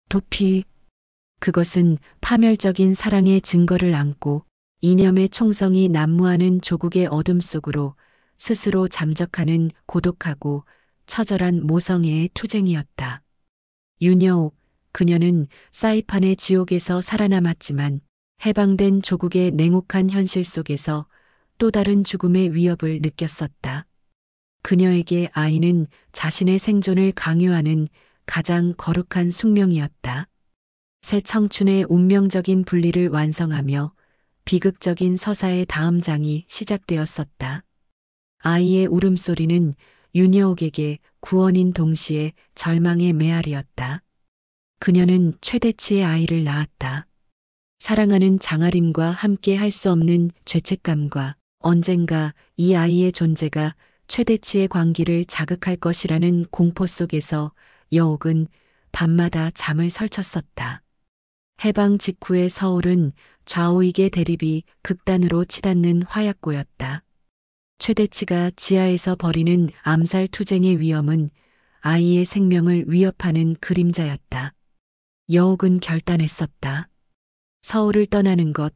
도피. 그것은 파멸적인 사랑의 증거를 안고 이념의 총성이 난무하는 조국의 어둠 속으로 스스로 잠적하는 고독하고 처절한 모성애의 투쟁이었다. 윤여옥, 그녀는 사이판의 지옥에서 살아남았지만 해방된 조국의 냉혹한 현실 속에서 또 다른 죽음의 위협을 느꼈었다. 그녀에게 아이는 자신의 생존을 강요하는 가장 거룩한 숙명이었다. 새 청춘의 운명적인 분리를 완성하며 비극적인 서사의 다음 장이 시작되었었다. 아이의 울음소리는 윤여옥에게 구원인 동시에 절망의 메아리였다. 그녀는 최대치의 아이를 낳았다. 사랑하는 장아림과 함께 할 수 없는 죄책감과 언젠가 이 아이의 존재가 최대치의 광기를 자극할 것이라는 공포 속에서 여옥은 밤마다 잠을 설쳤었다. 해방 직후의 서울은 좌우익의 대립이 극단으로 치닫는 화약고였다. 최대치가 지하에서 벌이는 암살 투쟁의 위험은 아이의 생명을 위협하는 그림자였다. 여옥은 결단했었다. 서울을 떠나는 것,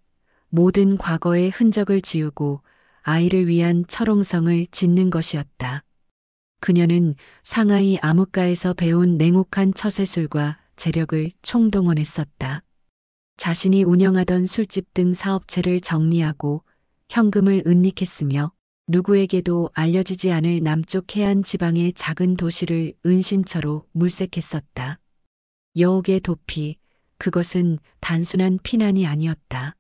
모든 과거의 흔적을 지우고 아이를 위한 철옹성을 짓는 것이었다. 그녀는 상하이 암흑가에서 배운 냉혹한 처세술과 재력을 총동원했었다. 자신이 운영하던 술집 등 사업체를 정리하고 현금을 은닉했으며 누구에게도 알려지지 않을 남쪽 해안 지방의 작은 도시를 은신처로 물색했었다. 여옥의 도피, 그것은 단순한 피난이 아니었다.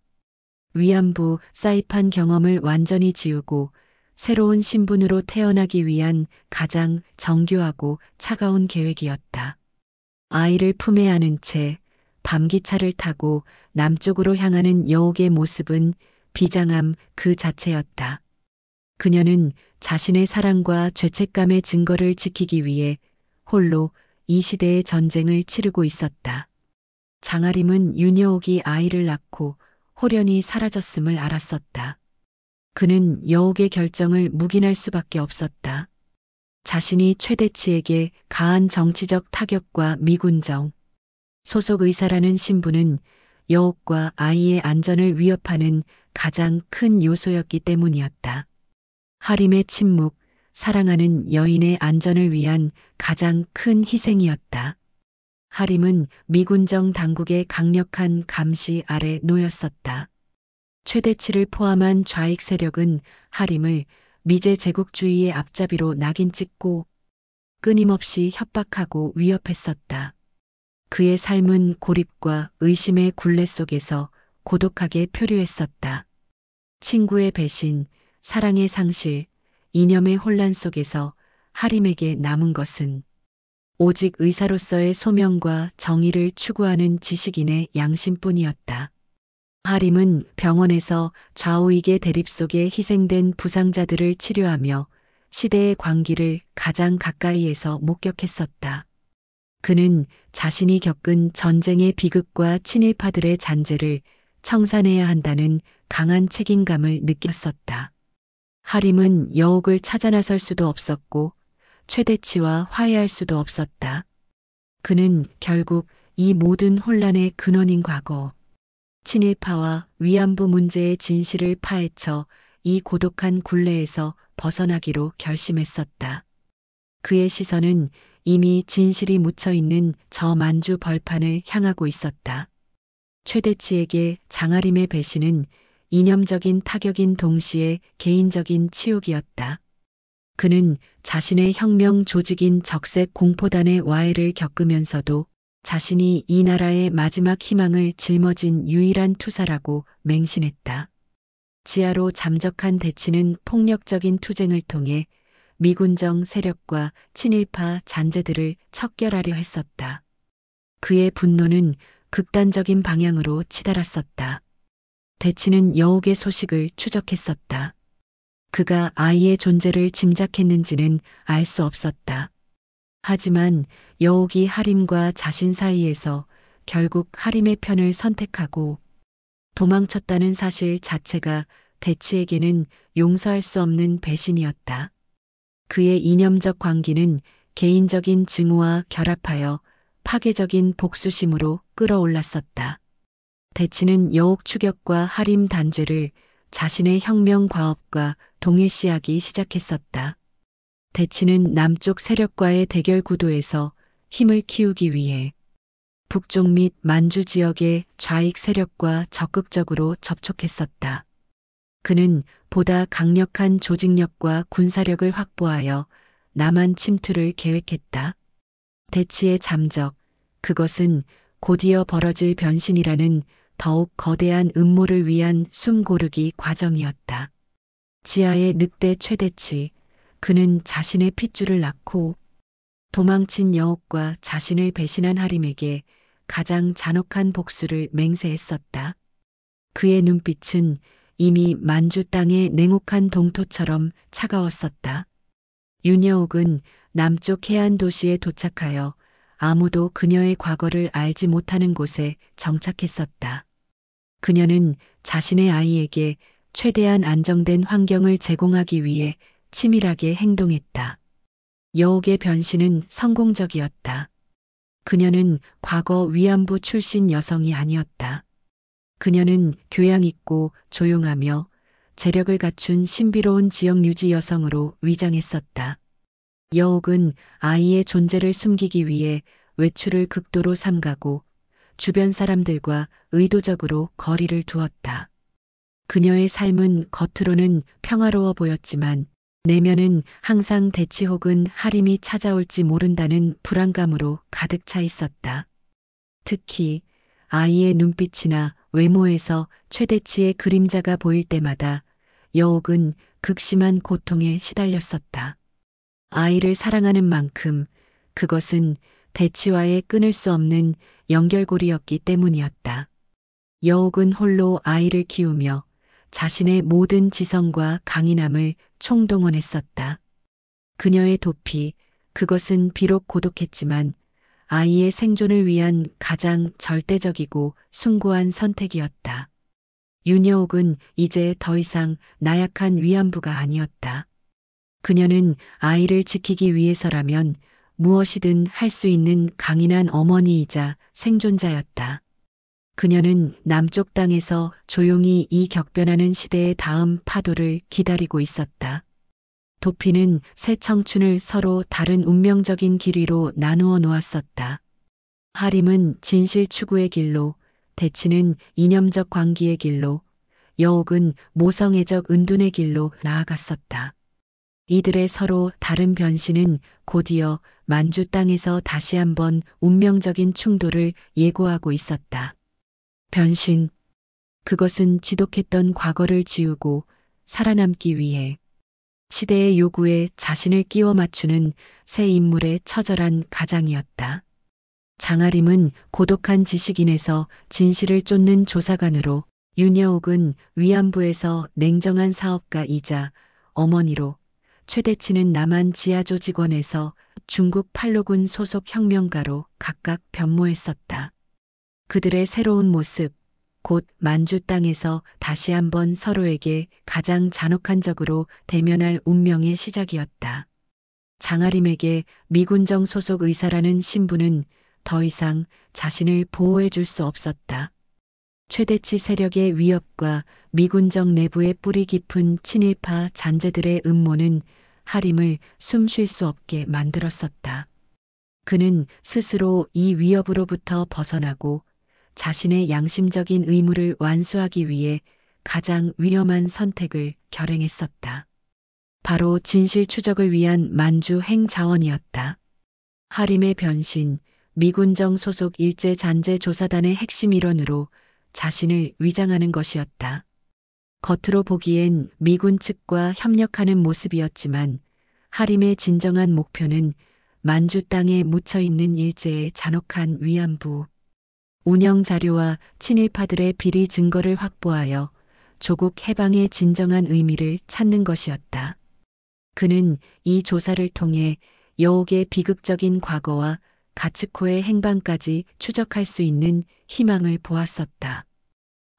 위안부 사이판 경험을 완전히 지우고 새로운 신분으로 태어나기 위한 가장 정교하고 차가운 계획이었다. 아이를 품에 안은 채 밤기차를 타고 남쪽으로 향하는 여옥의 모습은 비장함 그 자체였다. 그녀는 자신의 사랑과 죄책감의 증거를 지키기 위해 홀로 이 시대의 전쟁을 치르고 있었다. 장아림은 윤여옥이 아이를 낳고 홀연히 사라졌음을 알았었다. 그는 여옥의 결정을 묵인할 수밖에 없었다. 자신이 최대치에게 가한 정치적 타격과 미군정, 소속 의사라는 신분은 여옥과 아이의 안전을 위협하는 가장 큰 요소였기 때문이었다. 하림의 침묵, 사랑하는 여인의 안전을 위한 가장 큰 희생이었다. 하림은 미군정 당국의 강력한 감시 아래 놓였었다. 최대치를 포함한 좌익 세력은 하림을 미제 제국주의의 앞잡이로 낙인 찍고 끊임없이 협박하고 위협했었다. 그의 삶은 고립과 의심의 굴레 속에서 고독하게 표류했었다. 친구의 배신, 사랑의 상실, 이념의 혼란 속에서 하림에게 남은 것은 오직 의사로서의 소명과 정의를 추구하는 지식인의 양심뿐이었다. 하림은 병원에서 좌우익의 대립 속에 희생된 부상자들을 치료하며 시대의 광기를 가장 가까이에서 목격했었다. 그는 자신이 겪은 전쟁의 비극과 친일파들의 잔재를 청산해야 한다는 강한 책임감을 느꼈었다. 하림은 여옥을 찾아 나설 수도 없었고 최대치와 화해할 수도 없었다. 그는 결국 이 모든 혼란의 근원인 과거, 친일파와 위안부 문제의 진실을 파헤쳐 이 고독한 굴레에서 벗어나기로 결심했었다. 그의 시선은 이미 진실이 묻혀있는 저 만주 벌판을 향하고 있었다. 최대치에게 장아림의 배신은 이념적인 타격인 동시에 개인적인 치욕이었다. 그는 자신의 혁명 조직인 적색 공포단의 와해를 겪으면서도 자신이 이 나라의 마지막 희망을 짊어진 유일한 투사라고 맹신했다. 지하로 잠적한 대치는 폭력적인 투쟁을 통해 미군정 세력과 친일파 잔재들을 척결하려 했었다. 그의 분노는 극단적인 방향으로 치달았었다. 대치는 여옥의 소식을 추적했었다. 그가 아이의 존재를 짐작했는지는 알 수 없었다. 하지만 여옥이 하림과 자신 사이에서 결국 하림의 편을 선택하고 도망쳤다는 사실 자체가 대치에게는 용서할 수 없는 배신이었다. 그의 이념적 광기는 개인적인 증오와 결합하여 파괴적인 복수심으로 끌어올랐었다. 대치는 여옥 추격과 하림 단죄를 자신의 혁명 과업과 동일시하기 시작했었다. 대치는 남쪽 세력과의 대결 구도에서 힘을 키우기 위해 북쪽 및 만주 지역의 좌익 세력과 적극적으로 접촉했었다. 그는 보다 강력한 조직력과 군사력을 확보하여 남한 침투를 계획했다. 대치의 잠적, 그것은 곧이어 벌어질 변신이라는 더욱 거대한 음모를 위한 숨고르기 과정이었다. 지하의 늑대 최대치, 그는 자신의 핏줄을 낳고 도망친 여옥과 자신을 배신한 하림에게 가장 잔혹한 복수를 맹세했었다. 그의 눈빛은 이미 만주 땅의 냉혹한 동토처럼 차가웠었다. 윤여옥은 남쪽 해안 도시에 도착하여 아무도 그녀의 과거를 알지 못하는 곳에 정착했었다. 그녀는 자신의 아이에게 최대한 안정된 환경을 제공하기 위해 치밀하게 행동했다. 여옥의 변신은 성공적이었다. 그녀는 과거 위안부 출신 여성이 아니었다. 그녀는 교양 있고 조용하며 재력을 갖춘 신비로운 지역 유지 여성으로 위장했었다. 여옥은 아이의 존재를 숨기기 위해 외출을 극도로 삼가고 주변 사람들과 의도적으로 거리를 두었다. 그녀의 삶은 겉으로는 평화로워 보였지만 내면은 항상 대치 혹은 하림이 찾아올지 모른다는 불안감으로 가득 차 있었다. 특히 아이의 눈빛이나 외모에서 최대치의 그림자가 보일 때마다 여옥은 극심한 고통에 시달렸었다. 아이를 사랑하는 만큼 그것은 대치와의 끊을 수 없는 연결고리였기 때문이었다. 여옥은 홀로 아이를 키우며 자신의 모든 지성과 강인함을 총동원했었다. 그녀의 도피, 그것은 비록 고독했지만 아이의 생존을 위한 가장 절대적이고 숭고한 선택이었다. 윤여옥은 이제 더 이상 나약한 위안부가 아니었다. 그녀는 아이를 지키기 위해서라면 무엇이든 할 수 있는 강인한 어머니이자 생존자였다. 그녀는 남쪽 땅에서 조용히 이 격변하는 시대의 다음 파도를 기다리고 있었다. 도피는 새 청춘을 서로 다른 운명적인 길 위로 나누어 놓았었다. 하림은 진실 추구의 길로, 대치는 이념적 광기의 길로, 여옥은 모성애적 은둔의 길로 나아갔었다. 이들의 서로 다른 변신은 곧이어 만주 땅에서 다시 한번 운명적인 충돌을 예고하고 있었다. 변신. 그것은 지독했던 과거를 지우고 살아남기 위해 시대의 요구에 자신을 끼워 맞추는 새 인물의 처절한 가장이었다. 장하림은 고독한 지식인에서 진실을 쫓는 조사관으로, 윤여옥은 위안부에서 냉정한 사업가이자 어머니로, 최대치는 남한 지하조 직원에서 중국 팔로군 소속 혁명가로 각각 변모했었다. 그들의 새로운 모습, 곧 만주 땅에서 다시 한번 서로에게 가장 잔혹한 적으로 대면할 운명의 시작이었다. 장하림에게 미군정 소속 의사라는 신분은 더 이상 자신을 보호해 줄 수 없었다. 최대치 세력의 위협과 미군정 내부의 뿌리 깊은 친일파 잔재들의 음모는 하림을 숨 쉴 수 없게 만들었었다. 그는 스스로 이 위협으로부터 벗어나고 자신의 양심적인 의무를 완수하기 위해 가장 위험한 선택을 결행했었다. 바로 진실 추적을 위한 만주 행자원이었다. 하림의 변신, 미군정 소속 일제 잔재 조사단의 핵심 일원으로 자신을 위장하는 것이었다. 겉으로 보기엔 미군 측과 협력하는 모습이었지만 하림의 진정한 목표는 만주 땅에 묻혀있는 일제의 잔혹한 위안부, 운영 자료와 친일파들의 비리 증거를 확보하여 조국 해방의 진정한 의미를 찾는 것이었다. 그는 이 조사를 통해 여옥의 비극적인 과거와 가츠코의 행방까지 추적할 수 있는 희망을 보았었다.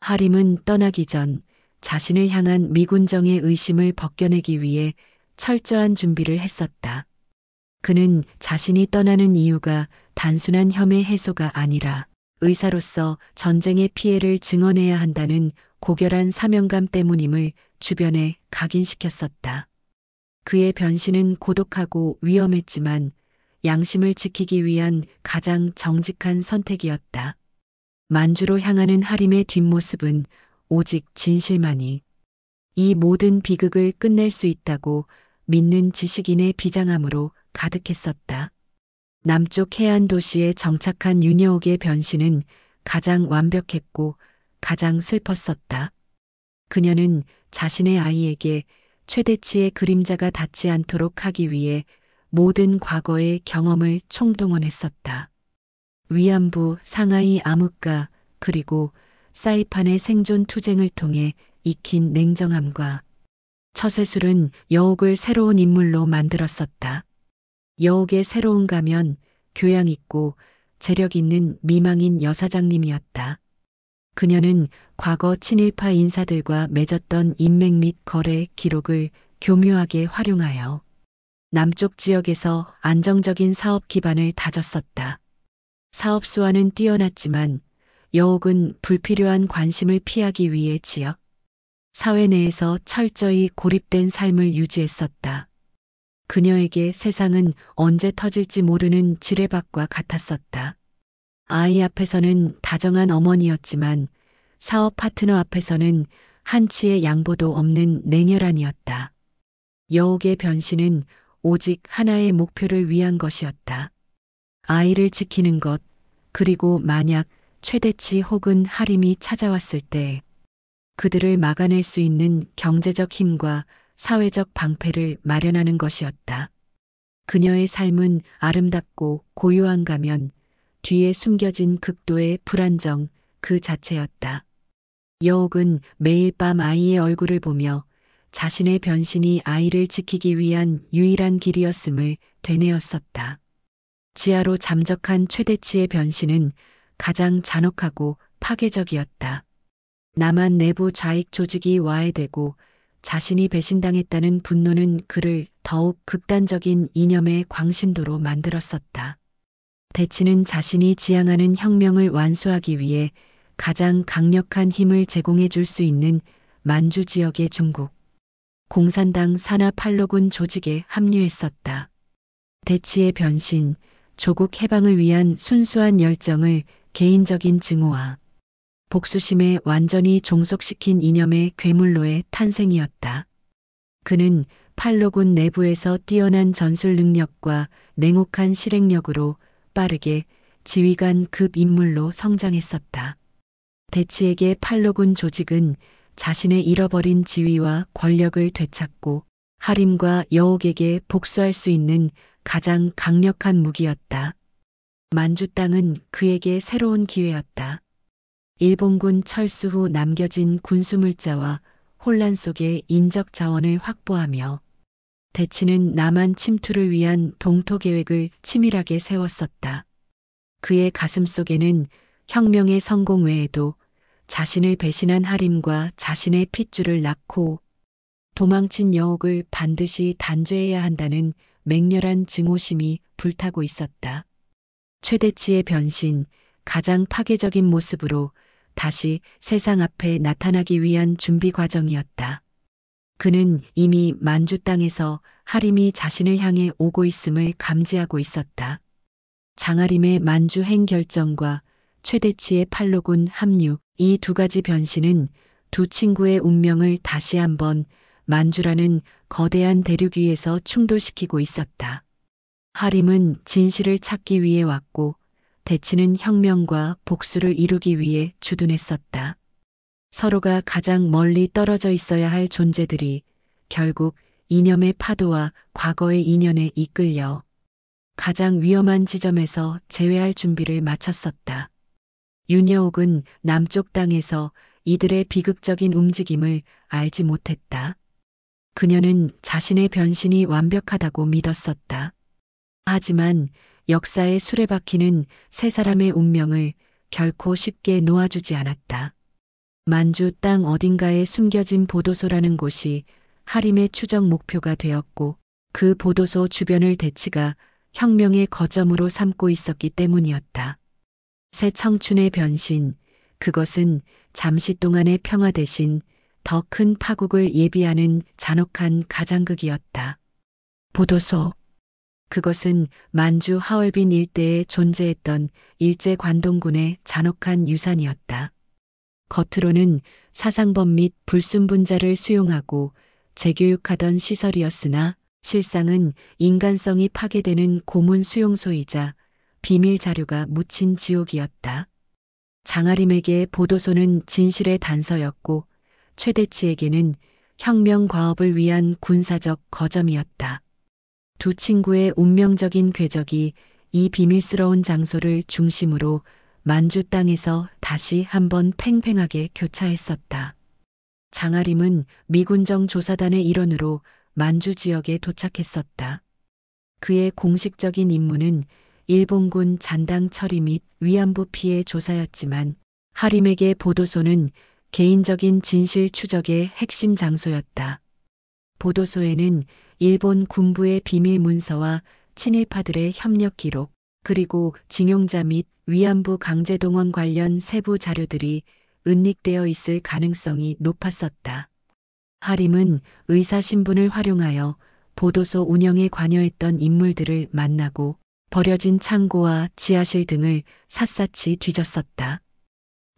하림은 떠나기 전 자신을 향한 미군정의 의심을 벗겨내기 위해 철저한 준비를 했었다. 그는 자신이 떠나는 이유가 단순한 혐의 해소가 아니라 의사로서 전쟁의 피해를 증언해야 한다는 고결한 사명감 때문임을 주변에 각인시켰었다. 그의 변신은 고독하고 위험했지만 양심을 지키기 위한 가장 정직한 선택이었다. 만주로 향하는 하림의 뒷모습은 오직 진실만이 이 모든 비극을 끝낼 수 있다고 믿는 지식인의 비장함으로 가득했었다. 남쪽 해안 도시에 정착한 윤여옥의 변신은 가장 완벽했고 가장 슬펐었다. 그녀는 자신의 아이에게 최대치의 그림자가 닿지 않도록 하기 위해 모든 과거의 경험을 총동원했었다. 위안부, 상하이 암흑가, 그리고 사이판의 생존 투쟁을 통해 익힌 냉정함과 처세술은 여옥을 새로운 인물로 만들었었다. 여옥의 새로운 가면, 교양 있고 재력 있는 미망인 여사장님이었다. 그녀는 과거 친일파 인사들과 맺었던 인맥 및 거래 기록을 교묘하게 활용하여 남쪽 지역에서 안정적인 사업 기반을 다졌었다. 사업 수완은 뛰어났지만 여옥은 불필요한 관심을 피하기 위해 지역, 사회 내에서 철저히 고립된 삶을 유지했었다. 그녀에게 세상은 언제 터질지 모르는 지뢰밭과 같았었다. 아이 앞에서는 다정한 어머니였지만 사업 파트너 앞에서는 한치의 양보도 없는 냉혈한이었다. 여옥의 변신은 오직 하나의 목표를 위한 것이었다. 아이를 지키는 것, 그리고 만약 최대치 혹은 하림이 찾아왔을 때 그들을 막아낼 수 있는 경제적 힘과 사회적 방패를 마련하는 것이었다. 그녀의 삶은 아름답고 고요한 가면 뒤에 숨겨진 극도의 불안정 그 자체였다. 여옥은 매일 밤 아이의 얼굴을 보며 자신의 변신이 아이를 지키기 위한 유일한 길이었음을 되뇌었었다. 지하로 잠적한 최대치의 변신은 가장 잔혹하고 파괴적이었다. 남한 내부 좌익 조직이 와해되고 자신이 배신당했다는 분노는 그를 더욱 극단적인 이념의 광신도로 만들었었다. 대치는 자신이 지향하는 혁명을 완수하기 위해 가장 강력한 힘을 제공해 줄 수 있는 만주 지역의 중국 공산당 산하 팔로군 조직에 합류했었다. 대치의 변신, 조국 해방을 위한 순수한 열정을 개인적인 증오와 복수심에 완전히 종속시킨 이념의 괴물로의 탄생이었다. 그는 팔로군 내부에서 뛰어난 전술 능력과 냉혹한 실행력으로 빠르게 지휘관급 인물로 성장했었다. 대치에게 팔로군 조직은 자신의 잃어버린 지위와 권력을 되찾고 하림과 여옥에게 복수할 수 있는 가장 강력한 무기였다. 만주 땅은 그에게 새로운 기회였다. 일본군 철수 후 남겨진 군수물자와 혼란 속에 인적 자원을 확보하며 대치는 남한 침투를 위한 동토 계획을 치밀하게 세웠었다. 그의 가슴 속에는 혁명의 성공 외에도 자신을 배신한 하림과 자신의 핏줄을 낳고 도망친 여옥을 반드시 단죄해야 한다는 맹렬한 증오심이 불타고 있었다. 최대치의 변신, 가장 파괴적인 모습으로 다시 세상 앞에 나타나기 위한 준비 과정이었다. 그는 이미 만주 땅에서 하림이 자신을 향해 오고 있음을 감지하고 있었다. 장하림의 만주행 결정과 최대치의 팔로군 합류, 이 두 가지 변신은 두 친구의 운명을 다시 한번 만주라는 거대한 대륙 위에서 충돌시키고 있었다. 하림은 진실을 찾기 위해 왔고 대치는 혁명과 복수를 이루기 위해 주둔했었다. 서로가 가장 멀리 떨어져 있어야 할 존재들이 결국 이념의 파도와 과거의 인연에 이끌려 가장 위험한 지점에서 재회할 준비를 마쳤었다. 윤여옥은 남쪽 땅에서 이들의 비극적인 움직임을 알지 못했다. 그녀는 자신의 변신이 완벽하다고 믿었었다. 하지만 역사의 수레바퀴는 세 사람의 운명을 결코 쉽게 놓아주지 않았다. 만주 땅 어딘가에 숨겨진 보도소라는 곳이 하림의 추적 목표가 되었고 그 보도소 주변을 대치가 혁명의 거점으로 삼고 있었기 때문이었다. 새 청춘의 변신, 그것은 잠시 동안의 평화 대신 더 큰 파국을 예비하는 잔혹한 가장극이었다. 보도소. 그것은 만주 하얼빈 일대에 존재했던 일제관동군의 잔혹한 유산이었다. 겉으로는 사상범 및 불순분자를 수용하고 재교육하던 시설이었으나 실상은 인간성이 파괴되는 고문 수용소이자 비밀 자료가 묻힌 지옥이었다. 장하림에게 보도소는 진실의 단서였고 최대치에게는 혁명 과업을 위한 군사적 거점이었다. 두 친구의 운명적인 궤적이 이 비밀스러운 장소를 중심으로 만주 땅에서 다시 한번 팽팽하게 교차했었다. 장하림은 미군정 조사단의 일원으로 만주 지역에 도착했었다. 그의 공식적인 임무는 일본군 잔당 처리 및 위안부 피해 조사였지만 하림에게 보도소는 개인적인 진실 추적의 핵심 장소였다. 보도소에는 일본 군부의 비밀 문서와 친일파들의 협력 기록, 그리고 징용자 및 위안부 강제동원 관련 세부 자료들이 은닉되어 있을 가능성이 높았었다. 하림은 의사 신분을 활용하여 보도소 운영에 관여했던 인물들을 만나고 버려진 창고와 지하실 등을 샅샅이 뒤졌었다.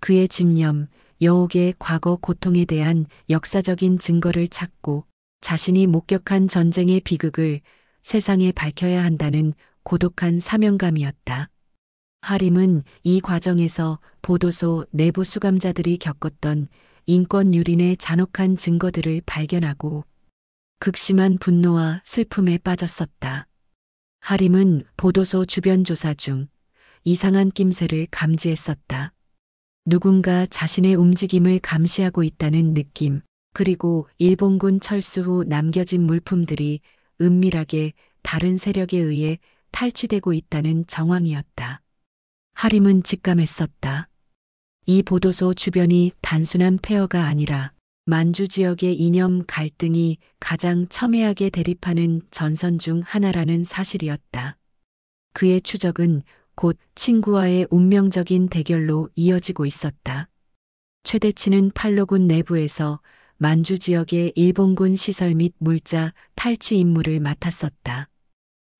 그의 집념, 여옥의 과거 고통에 대한 역사적인 증거를 찾고 자신이 목격한 전쟁의 비극을 세상에 밝혀야 한다는 고독한 사명감이었다. 하림은 이 과정에서 보도소 내부 수감자들이 겪었던 인권 유린의 잔혹한 증거들을 발견하고 극심한 분노와 슬픔에 빠졌었다. 하림은 보도소 주변 조사 중 이상한 낌새를 감지했었다. 누군가 자신의 움직임을 감시하고 있다는 느낌, 그리고 일본군 철수 후 남겨진 물품들이 은밀하게 다른 세력에 의해 탈취되고 있다는 정황이었다. 하림은 직감했었다. 이 보도소 주변이 단순한 폐허가 아니라 만주 지역의 이념 갈등이 가장 첨예하게 대립하는 전선 중 하나라는 사실이었다. 그의 추적은 곧 친구와의 운명적인 대결로 이어지고 있었다. 최대치는 팔로군 내부에서 만주 지역의 일본군 시설 및 물자 탈취 임무를 맡았었다.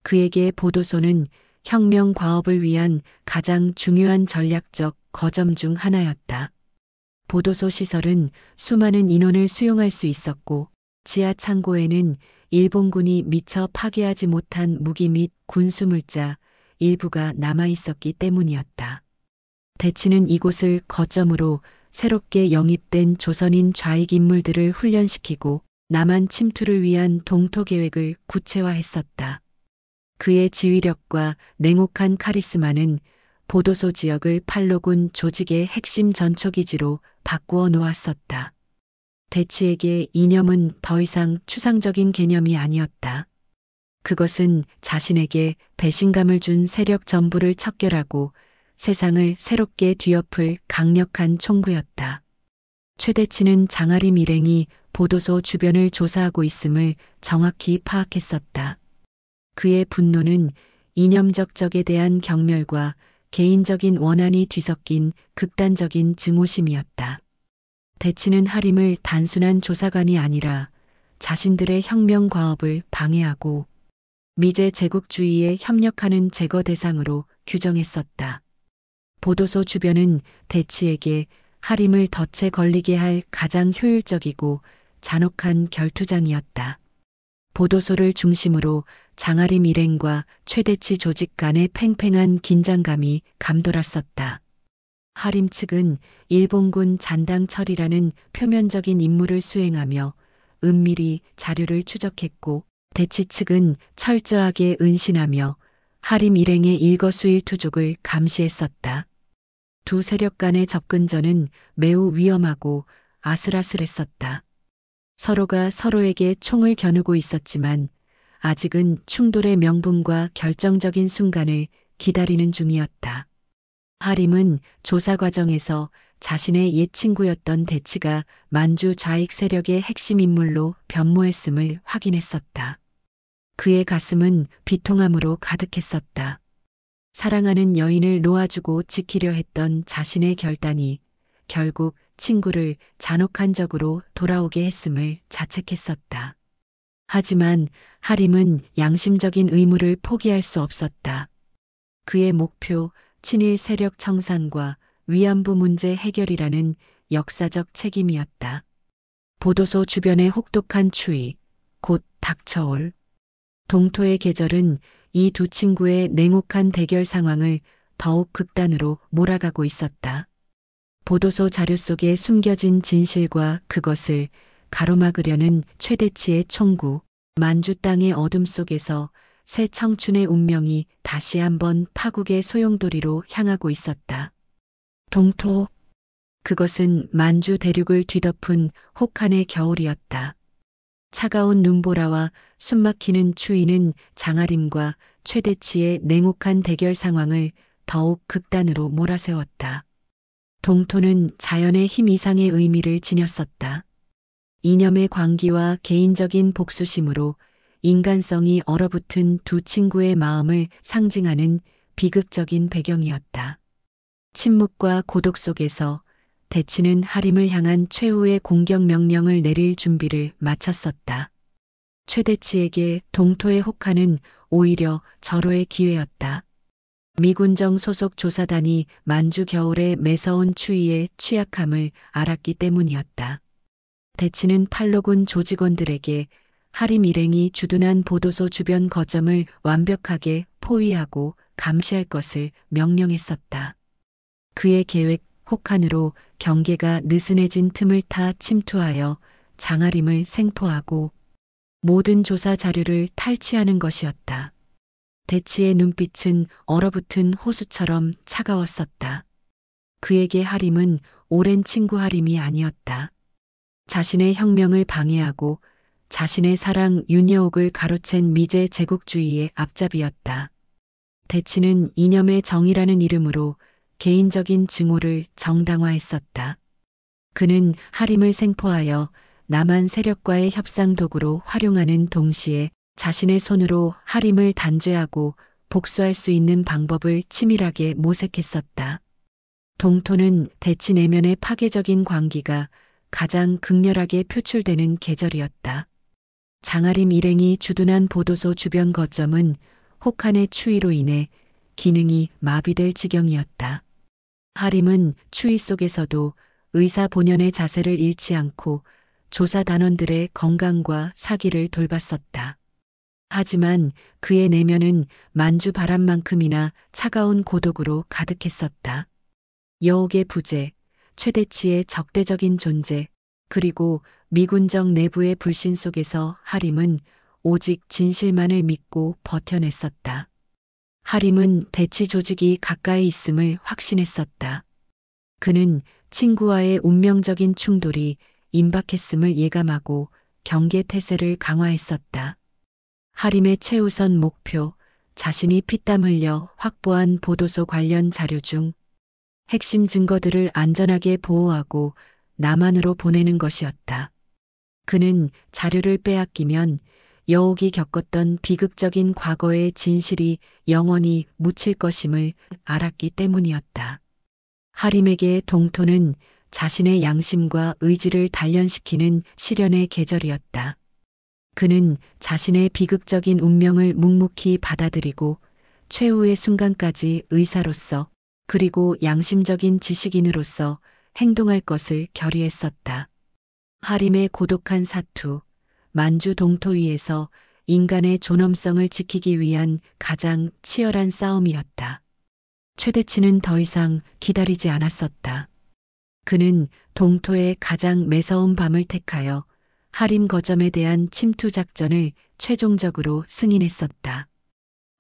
그에게 보도소는 혁명 과업을 위한 가장 중요한 전략적 거점 중 하나였다. 보도소 시설은 수많은 인원을 수용할 수 있었고 지하 창고에는 일본군이 미처 파괴하지 못한 무기 및 군수물자 일부가 남아 있었기 때문이었다. 대치는 이곳을 거점으로 새롭게 영입된 조선인 좌익 인물들을 훈련시키고 남한 침투를 위한 동토 계획을 구체화했었다. 그의 지휘력과 냉혹한 카리스마는 보도소 지역을 팔로군 조직의 핵심 전초기지로 바꾸어 놓았었다. 대치에게 이념은 더 이상 추상적인 개념이 아니었다. 그것은 자신에게 배신감을 준 세력 전부를 척결하고 세상을 새롭게 뒤엎을 강력한 총구였다. 최대치는 장하림 일행이 보도소 주변을 조사하고 있음을 정확히 파악했었다. 그의 분노는 이념적 적에 대한 경멸과 개인적인 원한이 뒤섞인 극단적인 증오심이었다. 대치는 하림을 단순한 조사관이 아니라 자신들의 혁명 과업을 방해하고 미제 제국주의에 협력하는 제거 대상으로 규정했었다. 보도소 주변은 대치에게 하림을 덫에 걸리게 할 가장 효율적이고 잔혹한 결투장이었다. 보도소를 중심으로 장하림 일행과 최대치 조직 간의 팽팽한 긴장감이 감돌았었다. 하림 측은 일본군 잔당철이라는 표면적인 임무를 수행하며 은밀히 자료를 추적했고 대치 측은 철저하게 은신하며 하림 일행의 일거수일투족을 감시했었다. 두 세력 간의 접근전은 매우 위험하고 아슬아슬했었다. 서로가 서로에게 총을 겨누고 있었지만 아직은 충돌의 명분과 결정적인 순간을 기다리는 중이었다. 하림은 조사 과정에서 자신의 옛 친구였던 대치가 만주 좌익 세력의 핵심 인물로 변모했음을 확인했었다. 그의 가슴은 비통함으로 가득했었다. 사랑하는 여인을 놓아주고 지키려 했던 자신의 결단이 결국 친구를 잔혹한 적으로 돌아오게 했음을 자책했었다. 하지만 하림은 양심적인 의무를 포기할 수 없었다. 그의 목표 친일 세력 청산과 위안부 문제 해결이라는 역사적 책임이었다. 보도소 주변의 혹독한 추위, 곧 닥쳐올 동토의 계절은 이 두 친구의 냉혹한 대결 상황을 더욱 극단으로 몰아가고 있었다. 보도소 자료 속에 숨겨진 진실과 그것을 가로막으려는 최대치의 총구, 만주 땅의 어둠 속에서 새 청춘의 운명이 다시 한번 파국의 소용돌이로 향하고 있었다. 동토. 그것은 만주 대륙을 뒤덮은 혹한의 겨울이었다. 차가운 눈보라와 숨막히는 추위는 장하림과 최대치의 냉혹한 대결 상황을 더욱 극단으로 몰아세웠다. 동토는 자연의 힘 이상의 의미를 지녔었다. 이념의 광기와 개인적인 복수심으로 인간성이 얼어붙은 두 친구의 마음을 상징하는 비극적인 배경이었다. 침묵과 고독 속에서 대치는 하림을 향한 최후의 공격 명령을 내릴 준비를 마쳤었다. 최대치에게 동토의 혹한은 오히려 절호의 기회였다. 미군정 소속 조사단이 만주 겨울의 매서운 추위의 취약함을 알았기 때문이었다. 대치는 팔로군 조직원들에게 하림 일행이 주둔한 보도소 주변 거점을 완벽하게 포위하고 감시할 것을 명령했었다. 그의 계획 혹한으로 경계가 느슨해진 틈을 타 침투하여 장하림을 생포하고 모든 조사 자료를 탈취하는 것이었다. 대치의 눈빛은 얼어붙은 호수처럼 차가웠었다. 그에게 하림은 오랜 친구 하림이 아니었다. 자신의 혁명을 방해하고 자신의 사랑 윤여옥을 가로챈 미제 제국주의의 앞잡이였다. 대치는 이념의 정의라는 이름으로 개인적인 증오를 정당화했었다. 그는 하림을 생포하여 남한 세력과의 협상 도구로 활용하는 동시에 자신의 손으로 하림을 단죄하고 복수할 수 있는 방법을 치밀하게 모색했었다. 동토는 대치 내면의 파괴적인 광기가 가장 극렬하게 표출되는 계절이었다. 장하림 일행이 주둔한 보도소 주변 거점은 혹한의 추위로 인해 기능이 마비될 지경이었다. 하림은 추위 속에서도 의사본연의 자세를 잃지 않고 조사 단원들의 건강과 사기를 돌봤었다. 하지만 그의 내면은 만주 바람만큼이나 차가운 고독으로 가득했었다. 여옥의 부재, 최대치의 적대적인 존재, 그리고 미군정 내부의 불신 속에서 하림은 오직 진실만을 믿고 버텨냈었다. 하림은 대치 조직이 가까이 있음을 확신했었다. 그는 친구와의 운명적인 충돌이 임박했음을 예감하고 경계 태세를 강화했었다. 하림의 최우선 목표, 자신이 피땀 흘려 확보한 보도소 관련 자료 중 핵심 증거들을 안전하게 보호하고 남한으로 보내는 것이었다. 그는 자료를 빼앗기면 여옥이 겪었던 비극적인 과거의 진실이 영원히 묻힐 것임을 알았기 때문이었다. 하림에게 동토는 자신의 양심과 의지를 단련시키는 시련의 계절이었다. 그는 자신의 비극적인 운명을 묵묵히 받아들이고 최후의 순간까지 의사로서 그리고 양심적인 지식인으로서 행동할 것을 결의했었다. 하림의 고독한 사투, 만주 동토 위에서 인간의 존엄성을 지키기 위한 가장 치열한 싸움이었다. 최대치는 더 이상 기다리지 않았었다. 그는 동토의 가장 매서운 밤을 택하여 하림 거점에 대한 침투 작전을 최종적으로 승인했었다.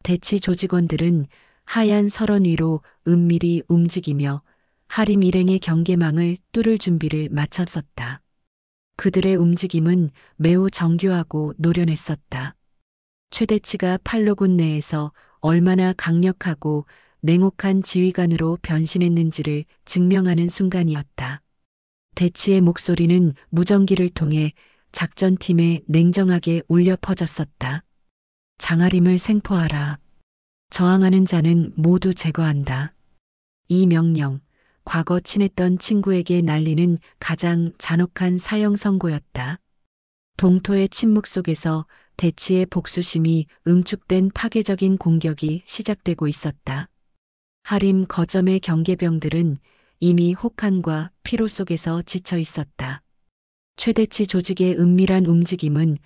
대치 조직원들은 하얀 설원 위로 은밀히 움직이며 하림 일행의 경계망을 뚫을 준비를 마쳤었다. 그들의 움직임은 매우 정교하고 노련했었다. 최대치가 팔로군 내에서 얼마나 강력하고 냉혹한 지휘관으로 변신했는지를 증명하는 순간이었다. 대치의 목소리는 무전기를 통해 작전팀에 냉정하게 울려 퍼졌었다. 장아림을 생포하라. 저항하는 자는 모두 제거한다. 이 명령, 과거 친했던 친구에게 날리는 가장 잔혹한 사형 선고였다. 동토의 침묵 속에서 대치의 복수심이 응축된 파괴적인 공격이 시작되고 있었다. 하림 거점의 경계병들은 이미 혹한과 피로 속에서 지쳐 있었다. 최대치 조직의 은밀한 움직임은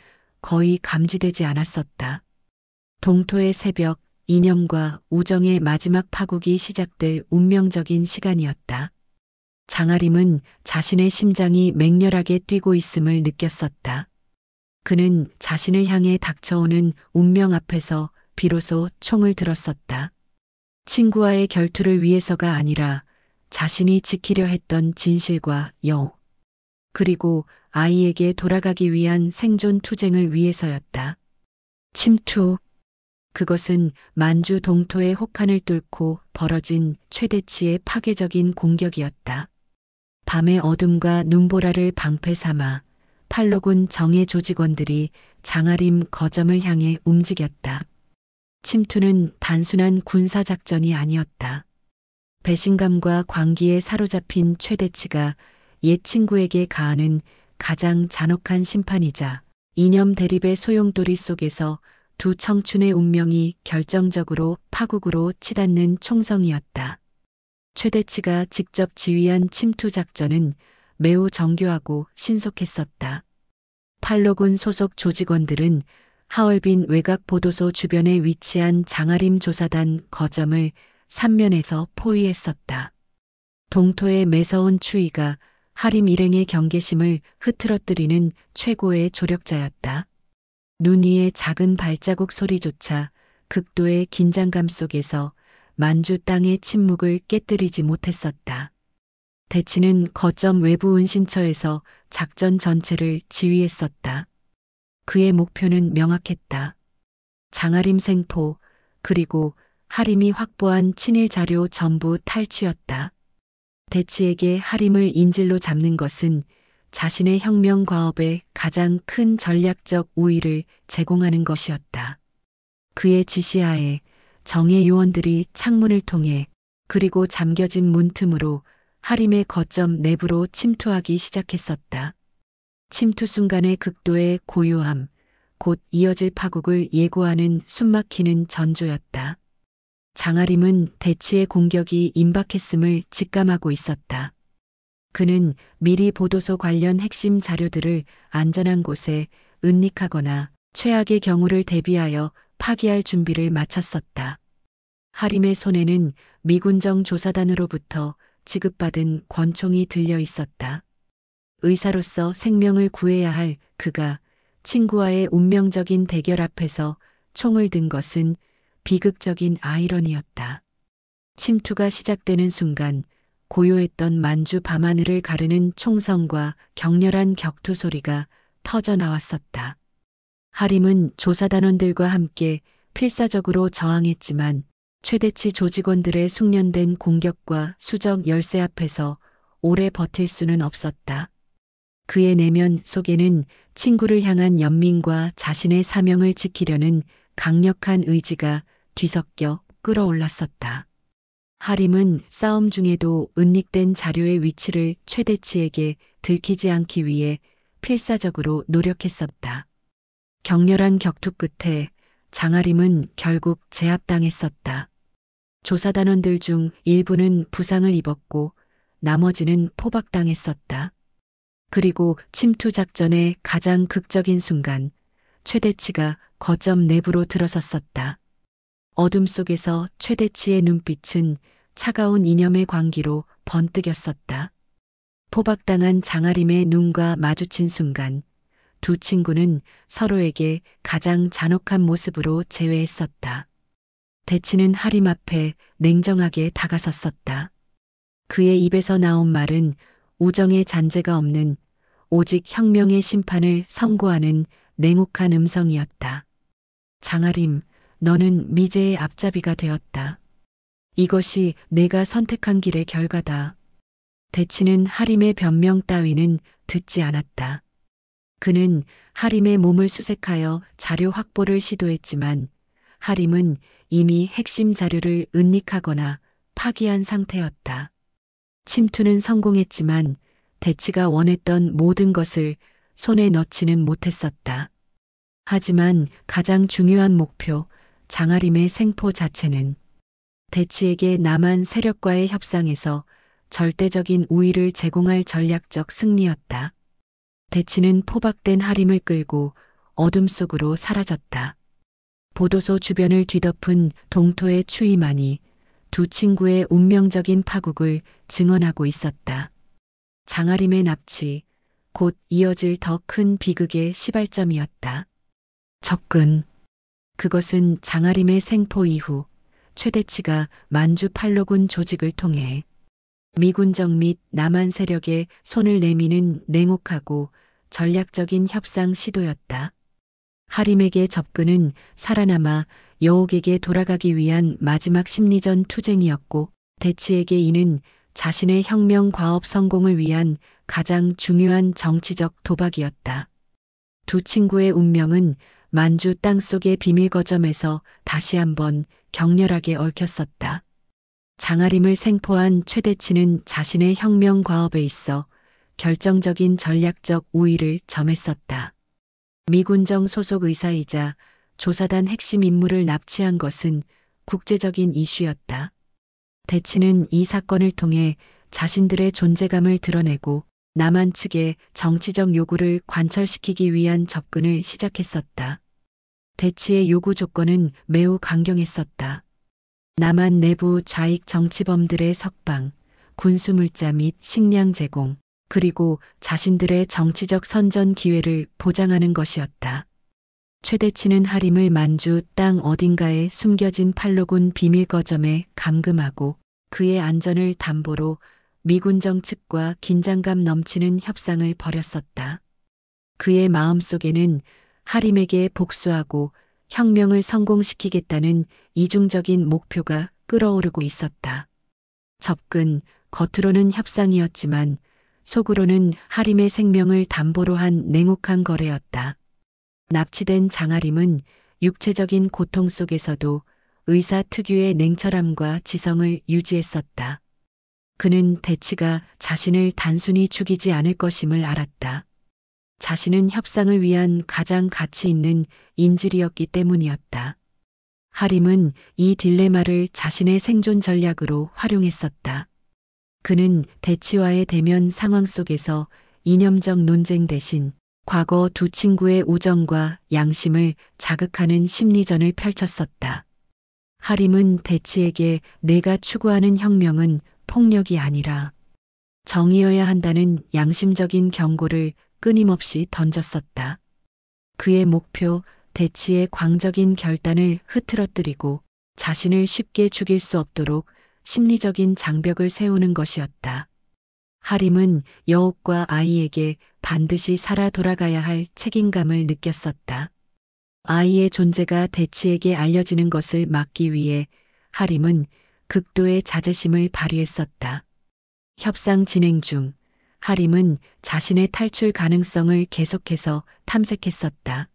거의 감지되지 않았었다. 동토의 새벽, 이념과 우정의 마지막 파국이 시작될 운명적인 시간이었다. 장아림은 자신의 심장이 맹렬하게 뛰고 있음을 느꼈었다. 그는 자신을 향해 닥쳐오는 운명 앞에서 비로소 총을 들었었다. 친구와의 결투를 위해서가 아니라 자신이 지키려 했던 진실과 여우, 그리고 아이에게 돌아가기 위한 생존 투쟁을 위해서였다. 침투. 그것은 만주 동토의 혹한을 뚫고 벌어진 최대치의 파괴적인 공격이었다. 밤의 어둠과 눈보라를 방패 삼아 팔로군 정예 조직원들이 장아림 거점을 향해 움직였다. 침투는 단순한 군사작전이 아니었다. 배신감과 광기에 사로잡힌 최대치가 옛 친구에게 가하는 가장 잔혹한 심판이자 이념 대립의 소용돌이 속에서 두 청춘의 운명이 결정적으로 파국으로 치닫는 총성이었다. 최대치가 직접 지휘한 침투 작전은 매우 정교하고 신속했었다. 팔로군 소속 조직원들은 하얼빈 외곽 보도소 주변에 위치한 장아림 조사단 거점을 삼면에서 포위했었다. 동토의 매서운 추위가 하림 일행의 경계심을 흐트러뜨리는 최고의 조력자였다. 눈 위의 작은 발자국 소리조차 극도의 긴장감 속에서 만주 땅의 침묵을 깨뜨리지 못했었다. 대치는 거점 외부 은신처에서 작전 전체를 지휘했었다. 그의 목표는 명확했다. 장아림 생포, 그리고 하림이 확보한 친일 자료 전부 탈취였다. 대치에게 하림을 인질로 잡는 것은 자신의 혁명 과업에 가장 큰 전략적 우위를 제공하는 것이었다. 그의 지시하에 정예 요원들이 창문을 통해 그리고 잠겨진 문틈으로 하림의 거점 내부로 침투하기 시작했었다. 침투 순간의 극도의 고요함, 곧 이어질 파국을 예고하는 숨막히는 전조였다. 장아림은 대치의 공격이 임박했음을 직감하고 있었다. 그는 미리 보도소 관련 핵심 자료들을 안전한 곳에 은닉하거나 최악의 경우를 대비하여 파기할 준비를 마쳤었다. 하림의 손에는 미군정 조사단으로부터 지급받은 권총이 들려 있었다. 의사로서 생명을 구해야 할 그가 친구와의 운명적인 대결 앞에서 총을 든 것은 비극적인 아이러니였다. 침투가 시작되는 순간 고요했던 만주 밤하늘을 가르는 총성과 격렬한 격투 소리가 터져 나왔었다. 하림은 조사단원들과 함께 필사적으로 저항했지만 최대치 조직원들의 숙련된 공격과 수적 열세 앞에서 오래 버틸 수는 없었다. 그의 내면 속에는 친구를 향한 연민과 자신의 사명을 지키려는 강력한 의지가 뒤섞여 끌어올랐었다. 하림은 싸움 중에도 은닉된 자료의 위치를 최대치에게 들키지 않기 위해 필사적으로 노력했었다. 격렬한 격투 끝에 장아림은 결국 제압당했었다. 조사단원들 중 일부는 부상을 입었고 나머지는 포박당했었다. 그리고 침투 작전의 가장 극적인 순간 최대치가 거점 내부로 들어섰었다. 어둠 속에서 최대치의 눈빛은 차가운 이념의 광기로 번뜩였었다. 포박당한 장아림의 눈과 마주친 순간 두 친구는 서로에게 가장 잔혹한 모습으로 제외했었다. 대치는 하림 앞에 냉정하게 다가섰었다. 그의 입에서 나온 말은 우정의 잔재가 없는 오직 혁명의 심판을 선고하는 냉혹한 음성이었다. 장아림, 너는 미제의 앞잡이가 되었다. 이것이 내가 선택한 길의 결과다. 대치는 하림의 변명 따위는 듣지 않았다. 그는 하림의 몸을 수색하여 자료 확보를 시도했지만 하림은 이미 핵심 자료를 은닉하거나 파기한 상태였다. 침투는 성공했지만 대치가 원했던 모든 것을 손에 넣지는 못했었다. 하지만 가장 중요한 목표, 장하림의 생포 자체는 대치에게 남한 세력과의 협상에서 절대적인 우위를 제공할 전략적 승리였다. 대치는 포박된 하림을 끌고 어둠 속으로 사라졌다. 보도소 주변을 뒤덮은 동토의 추위만이 두 친구의 운명적인 파국을 증언하고 있었다. 장하림의 납치, 곧 이어질 더 큰 비극의 시발점이었다. 접근. 그것은 장하림의 생포 이후 최대치가 만주 팔로군 조직을 통해 미군정 및 남한 세력에 손을 내미는 냉혹하고 전략적인 협상 시도였다. 하림에게 접근은 살아남아 여옥에게 돌아가기 위한 마지막 심리전 투쟁이었고 대치에게 이는 자신의 혁명 과업 성공을 위한 가장 중요한 정치적 도박이었다. 두 친구의 운명은 만주 땅속의 비밀 거점에서 다시 한번 격렬하게 얽혔었다. 장하림을 생포한 최대치는 자신의 혁명 과업에 있어 결정적인 전략적 우위를 점했었다. 미군정 소속 의사이자 조사단 핵심 인물을 납치한 것은 국제적인 이슈였다. 대치는 이 사건을 통해 자신들의 존재감을 드러내고 남한 측의 정치적 요구를 관철시키기 위한 접근을 시작했었다. 대치의 요구 조건은 매우 강경했었다. 남한 내부 좌익 정치범들의 석방, 군수물자 및 식량 제공, 그리고 자신들의 정치적 선전 기회를 보장하는 것이었다. 최대치는 하림을 만주 땅 어딘가에 숨겨진 팔로군 비밀 거점에 감금하고 그의 안전을 담보로 미군정 측과 긴장감 넘치는 협상을 벌였었다. 그의 마음속에는 하림에게 복수하고 혁명을 성공시키겠다는 이중적인 목표가 끓어오르고 있었다. 접근, 겉으로는 협상이었지만 속으로는 하림의 생명을 담보로 한 냉혹한 거래였다. 납치된 장하림은 육체적인 고통 속에서도 의사 특유의 냉철함과 지성을 유지했었다. 그는 대치가 자신을 단순히 죽이지 않을 것임을 알았다. 자신은 협상을 위한 가장 가치 있는 인질이었기 때문이었다. 하림은 이 딜레마를 자신의 생존 전략으로 활용했었다. 그는 대치와의 대면 상황 속에서 이념적 논쟁 대신 과거 두 친구의 우정과 양심을 자극하는 심리전을 펼쳤었다. 하림은 대치에게 내가 추구하는 혁명은 폭력이 아니라 정의여야 한다는 양심적인 경고를 끊임없이 던졌었다. 그의 목표, 대치의 광적인 결단을 흐트러뜨리고 자신을 쉽게 죽일 수 없도록 심리적인 장벽을 세우는 것이었다. 하림은 여옥과 아이에게 반드시 살아 돌아가야 할 책임감을 느꼈었다. 아이의 존재가 대치에게 알려지는 것을 막기 위해 하림은 극도의 자제심을 발휘했었다. 협상 진행 중 하림은 자신의 탈출 가능성을 계속해서 탐색했었다.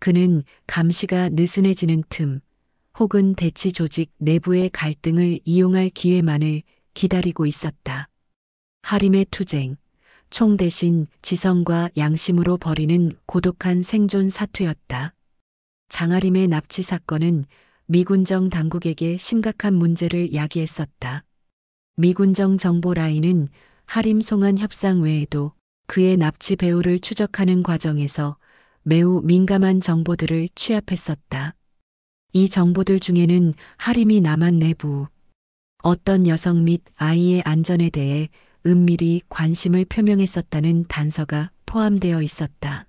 그는 감시가 느슨해지는 틈 혹은 대치 조직 내부의 갈등을 이용할 기회만을 기다리고 있었다. 하림의 투쟁, 총 대신 지성과 양심으로 벌이는 고독한 생존 사투였다. 장하림의 납치 사건은 미군정 당국에게 심각한 문제를 야기했었다. 미군정 정보 라인은 하림 송환 협상 외에도 그의 납치 배후를 추적하는 과정에서 매우 민감한 정보들을 취합했었다. 이 정보들 중에는 하림이 남한 내부 어떤 여성 및 아이의 안전에 대해 은밀히 관심을 표명했었다는 단서가 포함되어 있었다.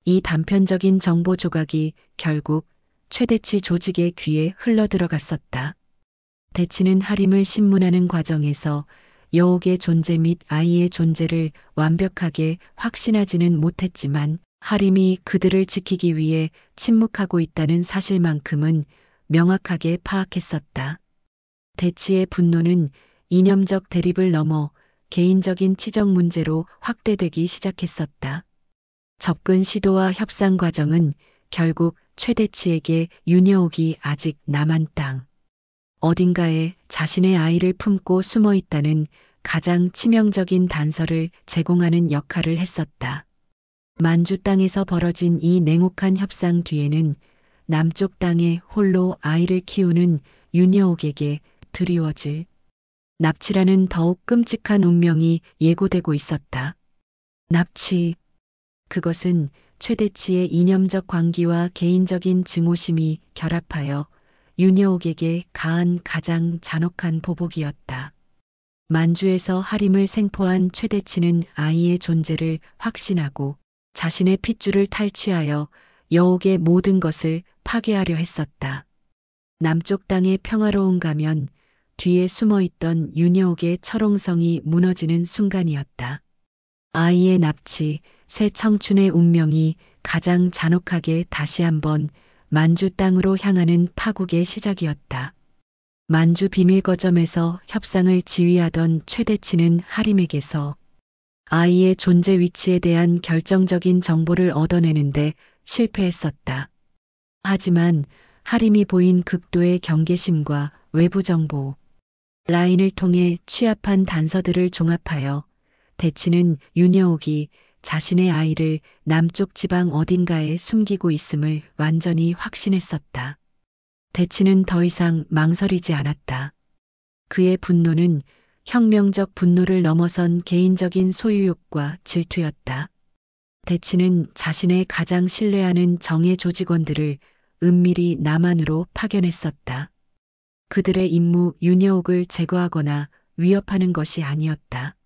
이 단편적인 정보 조각이 결국 최대치 조직의 귀에 흘러들어갔었다. 대치는 하림을 신문하는 과정에서 여옥의 존재 및 아이의 존재를 완벽하게 확신하지는 못했지만 하림이 그들을 지키기 위해 침묵하고 있다는 사실만큼은 명확하게 파악했었다. 대치의 분노는 이념적 대립을 넘어 개인적인 치적 문제로 확대되기 시작했었다. 접근 시도와 협상 과정은 결국 최대치에게 윤여옥이 아직 남한 땅, 어딘가에 자신의 아이를 품고 숨어 있다는 가장 치명적인 단서를 제공하는 역할을 했었다. 만주 땅에서 벌어진 이 냉혹한 협상 뒤에는 남쪽 땅에 홀로 아이를 키우는 윤여옥에게 드리워질 납치라는 더욱 끔찍한 운명이 예고되고 있었다. 납치. 그것은 최대치의 이념적 광기와 개인적인 증오심이 결합하여 윤여옥에게 가한 가장 잔혹한 보복이었다. 만주에서 하림을 생포한 최대치는 아이의 존재를 확신하고 자신의 핏줄을 탈취하여 여옥의 모든 것을 파괴하려 했었다. 남쪽 땅의 평화로운 가면 뒤에 숨어있던 윤여옥의 철옹성이 무너지는 순간이었다. 아이의 납치, 새 청춘의 운명이 가장 잔혹하게 다시 한번 만주 땅으로 향하는 파국의 시작이었다. 만주 비밀거점에서 협상을 지휘하던 최대치는 하림에게서 아이의 존재 위치에 대한 결정적인 정보를 얻어내는데 실패했었다. 하지만 하림이 보인 극도의 경계심과 외부 정보, 라인을 통해 취합한 단서들을 종합하여 대치는 윤여옥이 자신의 아이를 남쪽 지방 어딘가에 숨기고 있음을 완전히 확신했었다. 대치는 더 이상 망설이지 않았다. 그의 분노는 혁명적 분노를 넘어선 개인적인 소유욕과 질투였다. 대치는 자신의 가장 신뢰하는 정예 조직원들을 은밀히 남한으로 파견했었다. 그들의 임무 윤여옥을 제거하거나 위협하는 것이 아니었다.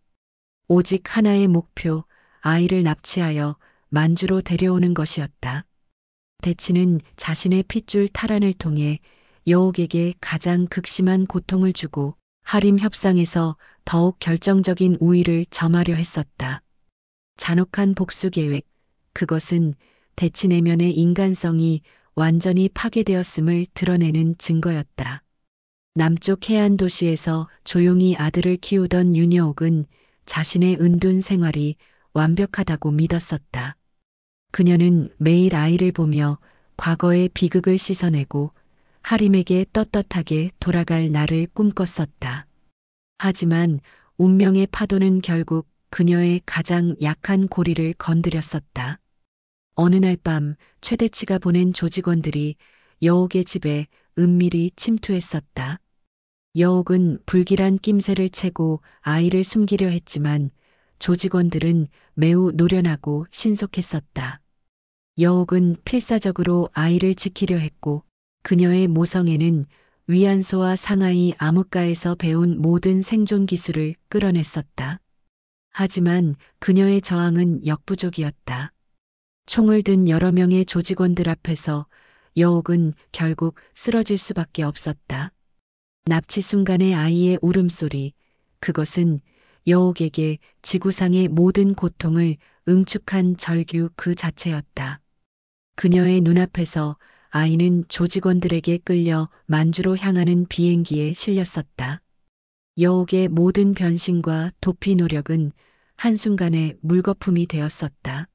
오직 하나의 목표, 아이를 납치하여 만주로 데려오는 것이었다. 대치는 자신의 핏줄 탈환을 통해 여옥에게 가장 극심한 고통을 주고 하림 협상에서 더욱 결정적인 우위를 점하려 했었다. 잔혹한 복수 계획, 그것은 대치 내면의 인간성이 완전히 파괴되었음을 드러내는 증거였다. 남쪽 해안 도시에서 조용히 아들을 키우던 윤여옥은 자신의 은둔 생활이 완벽하다고 믿었었다. 그녀는 매일 아이를 보며 과거의 비극을 씻어내고 하림에게 떳떳하게 돌아갈 날을 꿈꿨었다. 하지만 운명의 파도는 결국 그녀의 가장 약한 고리를 건드렸었다. 어느 날 밤 최대치가 보낸 조직원들이 여옥의 집에 은밀히 침투했었다. 여옥은 불길한 낌새를 채고 아이를 숨기려 했지만 조직원들은 매우 노련하고 신속했었다. 여옥은 필사적으로 아이를 지키려 했고 그녀의 모성에는 위안소와 상하이 암흑가에서 배운 모든 생존 기술을 끌어냈었다. 하지만 그녀의 저항은 역부족이었다. 총을 든 여러 명의 조직원들 앞에서 여옥은 결국 쓰러질 수밖에 없었다. 납치 순간의 아이의 울음소리, 그것은 여옥에게 지구상의 모든 고통을 응축한 절규 그 자체였다. 그녀의 눈앞에서 아이는 조직원들에게 끌려 만주로 향하는 비행기에 실렸었다. 여옥의 모든 변신과 도피 노력은 한순간에 물거품이 되었었다.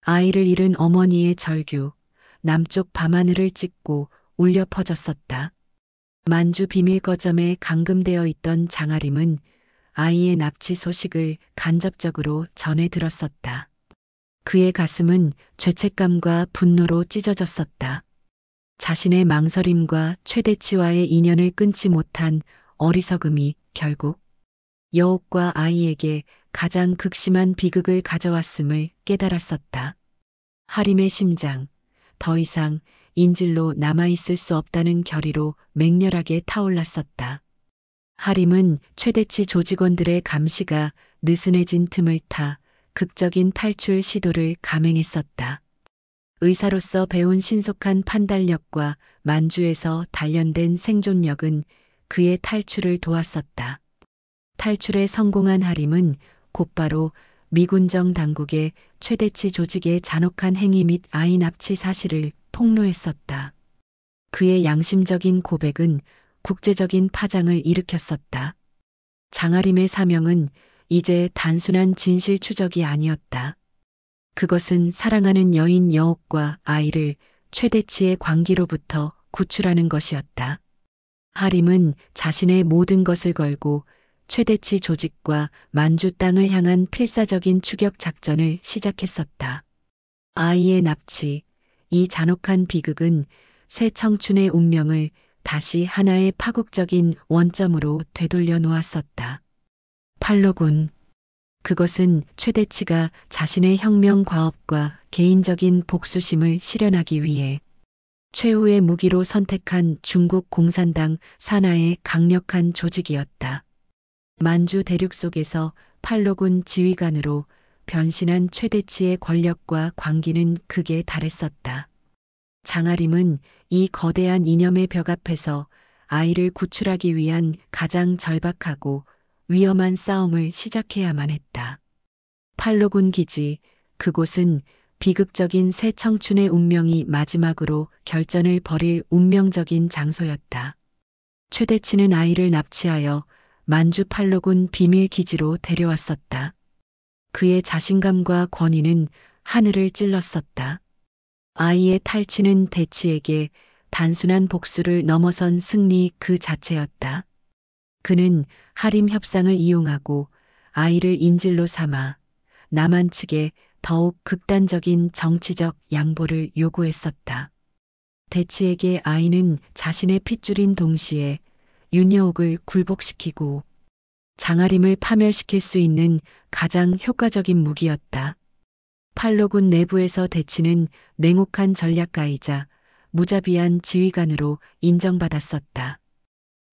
아이를 잃은 어머니의 절규, 남쪽 밤하늘을 찍고 울려 퍼졌었다. 만주 비밀거점에 감금되어 있던 장아림은 아이의 납치 소식을 간접적으로 전해 들었었다. 그의 가슴은 죄책감과 분노로 찢어졌었다. 자신의 망설임과 최대치와의 인연을 끊지 못한 어리석음이 결국 여옥과 아이에게 가장 극심한 비극을 가져왔음을 깨달았었다. 하림의 심장, 더 이상 인질로 남아있을 수 없다는 결의로 맹렬하게 타올랐었다. 하림은 최대치 조직원들의 감시가 느슨해진 틈을 타 극적인 탈출 시도를 감행했었다. 의사로서 배운 신속한 판단력과 만주에서 단련된 생존력은 그의 탈출을 도왔었다. 탈출에 성공한 하림은 곧바로 미군정 당국에 최대치 조직의 잔혹한 행위 및 아이 납치 사실을 폭로했었다. 그의 양심적인 고백은 국제적인 파장을 일으켰었다. 장아림의 사명은 이제 단순한 진실 추적이 아니었다. 그것은 사랑하는 여인 여옥과 아이를 최대치의 광기로부터 구출하는 것이었다. 하림은 자신의 모든 것을 걸고 최대치 조직과 만주 땅을 향한 필사적인 추격 작전을 시작했었다. 아이의 납치, 이 잔혹한 비극은 새 청춘의 운명을 다시 하나의 파국적인 원점으로 되돌려 놓았었다. 팔로군. 그것은 최대치가 자신의 혁명 과업과 개인적인 복수심을 실현하기 위해 최후의 무기로 선택한 중국 공산당 산하의 강력한 조직이었다. 만주 대륙 속에서 팔로군 지휘관으로 변신한 최대치의 권력과 광기는 극에 달했었다. 장하림은 이 거대한 이념의 벽 앞에서 아이를 구출하기 위한 가장 절박하고 위험한 싸움을 시작해야만 했다. 팔로군 기지, 그곳은 비극적인 새 청춘의 운명이 마지막으로 결전을 벌일 운명적인 장소였다. 최대치는 아이를 납치하여 만주 팔로군 비밀 기지로 데려왔었다. 그의 자신감과 권위는 하늘을 찔렀었다. 아이의 탈취는 대치에게 단순한 복수를 넘어선 승리 그 자체였다. 그는 하림 협상을 이용하고 아이를 인질로 삼아 남한 측에 더욱 극단적인 정치적 양보를 요구했었다. 대치에게 아이는 자신의 핏줄인 동시에 윤여옥을 굴복시키고 장하림을 파멸시킬 수 있는 가장 효과적인 무기였다. 팔로군 내부에서 대치는 냉혹한 전략가이자 무자비한 지휘관으로 인정받았었다.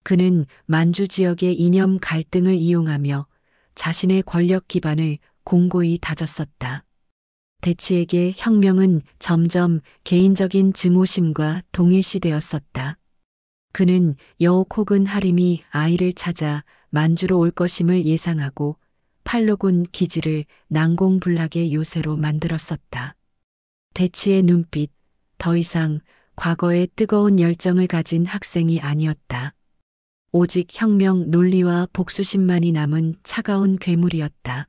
그는 만주 지역의 이념 갈등을 이용하며 자신의 권력 기반을 공고히 다졌었다. 대치에게 혁명은 점점 개인적인 증오심과 동일시되었었다. 그는 여옥 혹은 하림이 아이를 찾아 만주로 올 것임을 예상하고 팔로군 기지를 난공불락의 요새로 만들었었다. 대치의 눈빛, 더 이상 과거의 뜨거운 열정을 가진 학생이 아니었다. 오직 혁명 논리와 복수심만이 남은 차가운 괴물이었다.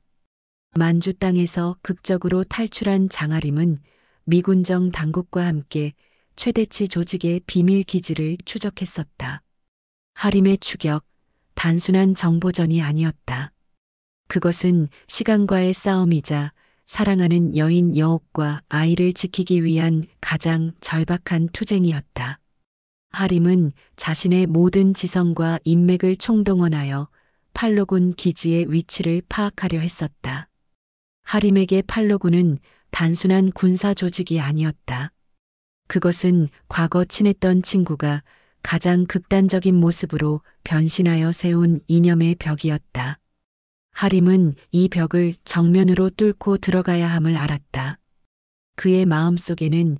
만주 땅에서 극적으로 탈출한 장하림은 미군정 당국과 함께 최대치 조직의 비밀 기지를 추적했었다. 하림의 추격, 단순한 정보전이 아니었다. 그것은 시간과의 싸움이자 사랑하는 여인 여옥과 아이를 지키기 위한 가장 절박한 투쟁이었다. 하림은 자신의 모든 지성과 인맥을 총동원하여 팔로군 기지의 위치를 파악하려 했었다. 하림에게 팔로군은 단순한 군사 조직이 아니었다. 그것은 과거 친했던 친구가 가장 극단적인 모습으로 변신하여 세운 이념의 벽이었다. 하림은 이 벽을 정면으로 뚫고 들어가야 함을 알았다. 그의 마음속에는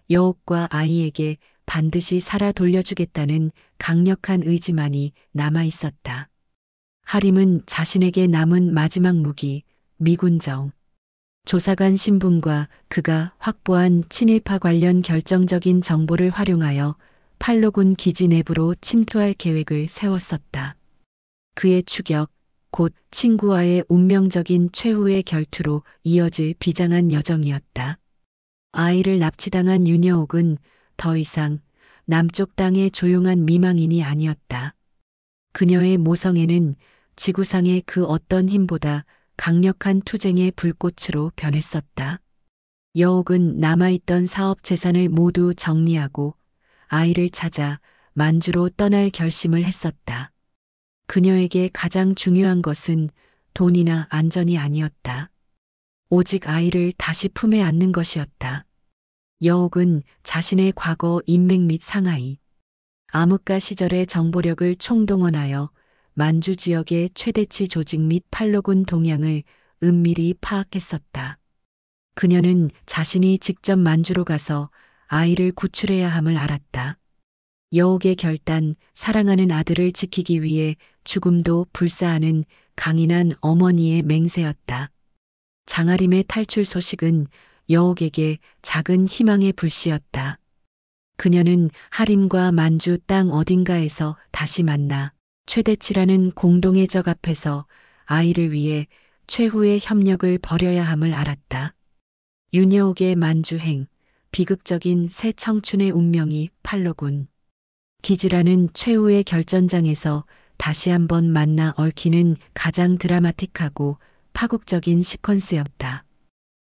여옥과 아이에게 반드시 살아 돌려주겠다는 강력한 의지만이 남아 있었다. 하림은 자신에게 남은 마지막 무기, 미군정, 조사관 신분과 그가 확보한 친일파 관련 결정적인 정보를 활용하여 팔로군 기지 내부로 침투할 계획을 세웠었다. 그의 추격, 곧 친구와의 운명적인 최후의 결투로 이어질 비장한 여정이었다. 아이를 납치당한 윤여옥은 더 이상 남쪽 땅의 조용한 미망인이 아니었다. 그녀의 모성애는 지구상의 그 어떤 힘보다 강력한 투쟁의 불꽃으로 변했었다. 여옥은 남아있던 사업 재산을 모두 정리하고 아이를 찾아 만주로 떠날 결심을 했었다. 그녀에게 가장 중요한 것은 돈이나 안전이 아니었다. 오직 아이를 다시 품에 안는 것이었다. 여옥은 자신의 과거 인맥 및 상하이, 암흑가 시절의 정보력을 총동원하여 만주 지역의 최대치 조직 및 팔로군 동향을 은밀히 파악했었다. 그녀는 자신이 직접 만주로 가서 아이를 구출해야 함을 알았다. 여옥의 결단, 사랑하는 아들을 지키기 위해 죽음도 불사하는 강인한 어머니의 맹세였다. 장하림의 탈출 소식은 여옥에게 작은 희망의 불씨였다. 그녀는 하림과 만주 땅 어딘가에서 다시 만나 최대치라는 공동의 적 앞에서 아이를 위해 최후의 협력을 벌여야 함을 알았다. 윤여옥의 만주행, 비극적인 새 청춘의 운명이 팔로군. 기지라는 최후의 결전장에서 다시 한번 만나 얽히는 가장 드라마틱하고 파국적인 시퀀스였다.